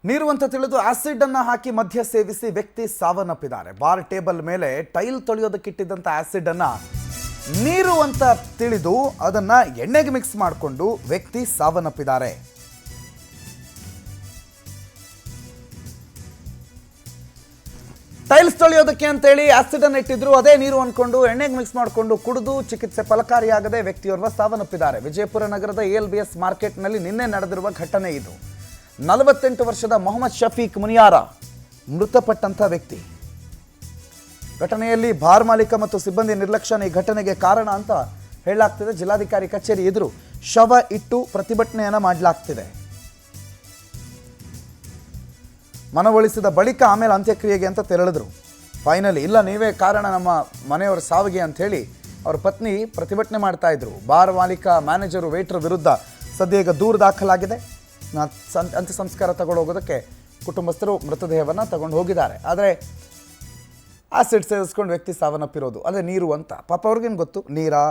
ನೀರು ಅಂತ ತಿಳಿದು ಆಸಿಡ್ ಅನ್ನು ಹಾಕಿ ಮದ್ಯ ಸೇವಿಸಿ ವ್ಯಕ್ತಿ ಸಾವನ್ನಪ್ಪಿದ್ದಾರೆ. ಬಾರ್ ಟೇಬಲ್ ಮೇಲೆ ಟೈಲ್ ತೊಳೆಯೋದಕ್ಕಿಟ್ಟಿದ್ದಂಥ ಆಸಿಡ್ ಅನ್ನ ನೀರು ಅಂತ ತಿಳಿದು ಅದನ್ನ ಎಣ್ಣೆಗೆ ಮಿಕ್ಸ್ ಮಾಡಿಕೊಂಡು ವ್ಯಕ್ತಿ ಸಾವನ್ನಪ್ಪಿದ್ದಾರೆ. ಟೈಲ್ಸ್ ತೊಳೆಯೋದಕ್ಕೆ ಅಂತೇಳಿ ಆಸಿಡ್ ಅನ್ನು ಇಟ್ಟಿದ್ರು. ಅದೇ ನೀರು ಅನ್ಕೊಂಡು ಎಣ್ಣೆಗೆ ಮಿಕ್ಸ್ ಮಾಡಿಕೊಂಡು ಕುಡಿದು ಚಿಕಿತ್ಸೆ ಫಲಕಾರಿಯಾಗದೆ ವ್ಯಕ್ತಿಯೋರ್ವ ಸಾವನ್ನಪ್ಪಿದ್ದಾರೆ. ವಿಜಯಪುರ ನಗರದ ALBS ಮಾರ್ಕೆಟ್ನಲ್ಲಿ ನಿನ್ನೆ ನಡೆದಿರುವ ಘಟನೆ ಇದು. 48 ವರ್ಷದ ಮೊಹಮ್ಮದ್ ಶಫೀಕ್ ಮುನಿಯಾರ ಮೃತಪಟ್ಟಂಥ ವ್ಯಕ್ತಿ. ಘಟನೆಯಲ್ಲಿ ಬಾರ್ ಮಾಲೀಕ ಮತ್ತು ಸಿಬ್ಬಂದಿ ನಿರ್ಲಕ್ಷ್ಯನೇ ಈ ಘಟನೆಗೆ ಕಾರಣ ಅಂತ ಹೇಳಲಾಗ್ತಿದೆ. ಜಿಲ್ಲಾಧಿಕಾರಿ ಕಚೇರಿ ಎದುರು ಶವ ಇಟ್ಟು ಪ್ರತಿಭಟನೆಯನ್ನು ಮಾಡಲಾಗ್ತಿದೆ. ಮನವೊಲಿಸಿದ ಬಳಿಕ ಆಮೇಲೆ ಅಂತ್ಯಕ್ರಿಯೆಗೆ ಅಂತ ತೆರಳಿದ್ರು. ಫೈನಲಿ ಇಲ್ಲ, ನೀವೇ ಕಾರಣ ನಮ್ಮ ಮನೆಯವರ ಸಾವಿಗೆ ಅಂಥೇಳಿ ಅವ್ರ ಪತ್ನಿ ಪ್ರತಿಭಟನೆ ಮಾಡ್ತಾ ಇದ್ರು. ಬಾರ್ ಮಾಲೀಕ, ಮ್ಯಾನೇಜರು, ವೇಟರ್ ವಿರುದ್ಧ ಸದ್ಯ ಈಗ ದೂರು ದಾಖಲಾಗಿದೆ. ಅಂತ್ಯ ಸಂಸ್ಕಾರ ತಗೊಂಡು ಹೋಗೋದಕ್ಕೆ ಕುಟುಂಬಸ್ಥರು ಮೃತದೇಹವನ್ನು ತಗೊಂಡು ಹೋಗಿದ್ದಾರೆ. ಆದರೆ ಆಸಿಡ್ ಸೇರಿಸ್ಕೊಂಡು ವ್ಯಕ್ತಿ ಸಾವನ್ನಪ್ಪಿರೋದು ಅದೇ ನೀರು ಅಂತ. ಪಾಪ ಅವ್ರಿಗೇನು ಗೊತ್ತು, ನೀರಾ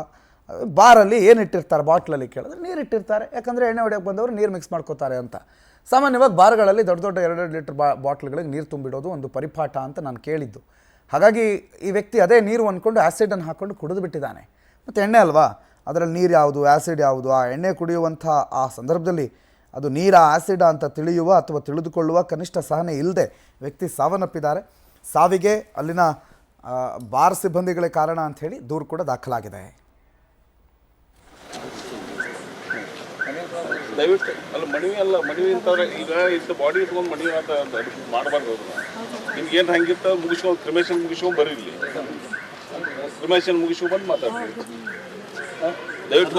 ಬಾರಲ್ಲಿ ಏನು ಇಟ್ಟಿರ್ತಾರೆ, ಬಾಟ್ಲಲ್ಲಿ ಕೇಳಿದ್ರೆ ನೀರು ಇಟ್ಟಿರ್ತಾರೆ. ಯಾಕಂದರೆ ಎಣ್ಣೆ ಹೊಡೆಯೋಕ್ಕೆ ಬಂದವರು ನೀರು ಮಿಕ್ಸ್ ಮಾಡ್ಕೋತಾರೆ ಅಂತ. ಸಾಮಾನ್ಯವಾಗಿ ಬಾರ್ಗಳಲ್ಲಿ ದೊಡ್ಡ ದೊಡ್ಡ 2 ಲೀಟರ್ ಬಾಟ್ಲ್ಗಳಿಗೆ ನೀರು ತುಂಬಿಡೋದು ಒಂದು ಪರಿಪಾಠ ಅಂತ ನಾನು ಕೇಳಿದ್ದು. ಹಾಗಾಗಿ ಈ ವ್ಯಕ್ತಿ ಅದೇ ನೀರು ಅಂದ್ಕೊಂಡು ಆ್ಯಸಿಡನ್ನು ಹಾಕ್ಕೊಂಡು ಕುಡಿದು ಬಿಟ್ಟಿದ್ದಾನೆ. ಮತ್ತು ಎಣ್ಣೆ ಅಲ್ವಾ, ಅದರಲ್ಲಿ ನೀರು ಯಾವುದು, ಆ್ಯಸಿಡ್ ಯಾವುದು, ಆ ಎಣ್ಣೆ ಕುಡಿಯುವಂಥ ಆ ಸಂದರ್ಭದಲ್ಲಿ ಅದು ನೀರಾ ಆ್ಯಸಿಡ ಅಂತ ತಿಳಿಯುವ ಅಥವಾ ತಿಳಿದುಕೊಳ್ಳುವ ಕನಿಷ್ಠ ಸಹನೆ ಇಲ್ಲದೆ ವ್ಯಕ್ತಿ ಸಾವನ್ನಪ್ಪಿದ್ದಾರೆ. ಸಾವಿಗೆ ಅಲ್ಲಿನ ಬಾರ್ ಸಿಬ್ಬಂದಿಗಳೇ ಕಾರಣ ಅಂಥೇಳಿ ದೂರು ಕೂಡ ದಾಖಲಾಗಿದೆ. ದಯವಿಟ್ಟು ಅಲ್ಲ ಮನವಿ ಅಂತಂದ್ರೆ ಈಗ ಇಷ್ಟು ಬಾಡಿ ಇಟ್ಕೊಂಡು ಮನವಿ ಅಂತ ಮಾಡಬಾರ್ದು. ನಿಮ್ಗೆ ಏನು ಹಂಗಿತ್ತ ಮುಗಿಸ್ಕೊಂಡು ಕ್ರಿಮೇಷನ್ ಮುಗಿಸ್ಕೊಂಡು ಬರೀ ಇಲ್ಲಿ ಕ್ರಿಮೇಷನ್ ಮುಗಿಸ್ಕೊಂಡು ಬಂದು ಮಾತಾಡ್ತೀವಿ. ದಯವಿಟ್ಟು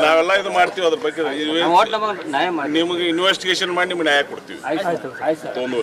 ನಾವೆಲ್ಲ ಇದು ಮಾಡ್ತೀವಿ. ಅದ್ರ ಬಗ್ಗೆ ನಿಮಗೆ ಇನ್ವೆಸ್ಟಿಗೇಷನ್ ಮಾಡಿ ನಿಮ್ಗೆ ನ್ಯಾಯ ಕೊಡ್ತೀವಿ. ತೊಗೊಂಡು